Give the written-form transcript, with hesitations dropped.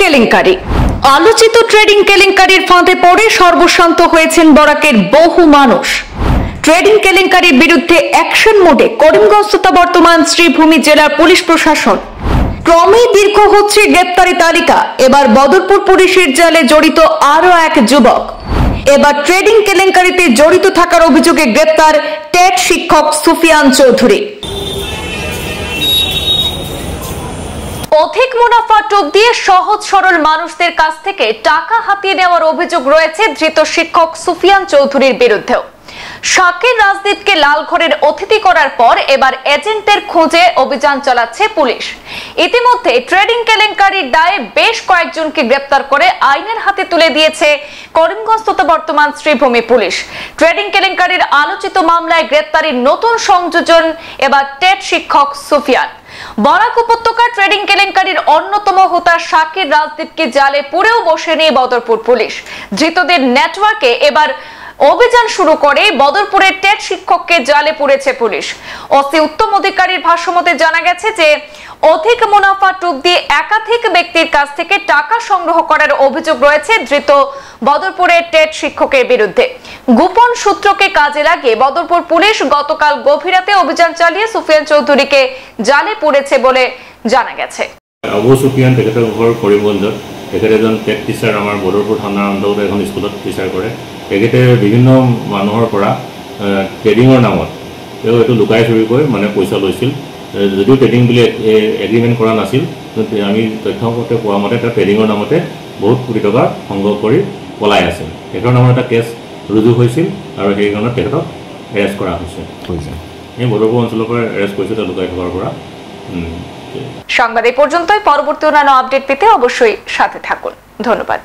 কেলেঙ্কারি। আলোচিত ট্রেডিং কেলেঙ্কারির ফাঁদে পড়ে সর্বশান্ত হয়েছেন বরাকের বহু মানুষ। ট্রেডিং কেলেঙ্কারির বিরুদ্ধে অ্যাকশন মোডে করিমগঞ্জ তথা বর্তমান শ্রীভূমি জেলার পুলিশ প্রশাসন। ক্রমেই দীর্ঘ হচ্ছে গ্রেপ্তারি তালিকা। এবার বদরপুর পুলিশের জালে জড়িত আরো এক যুবক। এবার ট্রেডিং কেলেঙ্কারিতে জড়িত থাকার অভিযোগে গ্রেপ্তার টেট শিক্ষক সুফিয়ান চৌধুরী। অধিক মুনাফা টোপ দিয়ে সহজ সরল মানুষদের কাছ থেকে টাকা হাতিয়ে নেওয়ার অভিযোগ রয়েছে ধৃত শিক্ষক সুফিয়ান চৌধুরীর বিরুদ্ধেও। শাকির রাজদীপকে লালঘরের অতিথি করার পর এবার এজেন্টের খোঁজে অভিযান চালাচ্ছে পুলিশ। ইতিমধ্যে ট্রেডিং কেলেঙ্কারির দায়ে বেশ কয়েকজনকে গ্রেপ্তার করে আইনের হাতে তুলে দিয়েছে করিমগঞ্জ তথা বর্তমান শ্রীভূমি পুলিশ। ট্রেডিং কেলেঙ্কারির আলোচিত মামলায় গ্রেপ্তারির নতুন সংযোজন এবার টেট শিক্ষক সুফিয়ান। বরাক উপত্যকার ট্রেডিং কেলেঙ্কারির অন্যতম হোতা শাকির রাজদীপকে জালে পুরেও বসেনি বদরপুর পুলিশ। ধৃতদের নেটওয়ার্কে এবার অভিযান শুরু করে বদরপুরের টেট শিক্ষককে জালে পুরেছে পুলিশ। ওসি উত্তম অধিকারীর ভাষ্যমতে জানা গেছে যে অধিক মুনাফা টোপ দিয়ে একাধিক ব্যক্তির কাছ থেকে টাকা সংগ্রহ করার অভিযোগ রয়েছে ধৃত বদরপুরের টেট শিক্ষকের বিরুদ্ধে। গোপন সূত্রকে কাজে লাগিয়ে বদরপুর পুলিশ গতকাল গভীর রাতে অভিযান চালিয়ে সুফিয়ান চৌধুরীকে জালে পুরেছে বলে জানা গেছে। আবু সুফিয়ান তেখেতৰ ঘৰ কৰিমগঞ্জত। তেখেত এজন টেট টিচাৰ, আমাৰ বদৰপুৰ থানাৰ অন্তৰ্গত এখন স্কুলত টিচাৰ কৰে। তেখেতে বিভিন্ন মানুহৰ পৰা ট্ৰেডিঙৰ নামত তেওঁ এইটো লুকাই চুৰিকৈ মানে পইচা লৈছিল। যদিও ট্ৰেডিং বুলি এগ্ৰিমেণ্ট কৰা নাছিল, আমি তথ্যমতে পোৱা মতে তেওঁ ট্ৰেডিঙৰ নামতে বহুত কোটি টকা সংগ্ৰহ কৰি পলাই আছিল। তেখেতৰ নামত এটা কেছ ৰুজু হৈছিল আৰু সেই কাৰণত তেখেতক এৰেষ্ট কৰা হৈছে। এই বদৰপুৰ অঞ্চলৰ পৰা এৰেষ্ট কৰিছে তেওঁ লুকাই থকাৰ পৰা। সংবাদ এই পর্যন্তই। পরবর্তী অন্যান্য আপডেট পেতে অবশ্যই সাথে থাকুন। ধন্যবাদ।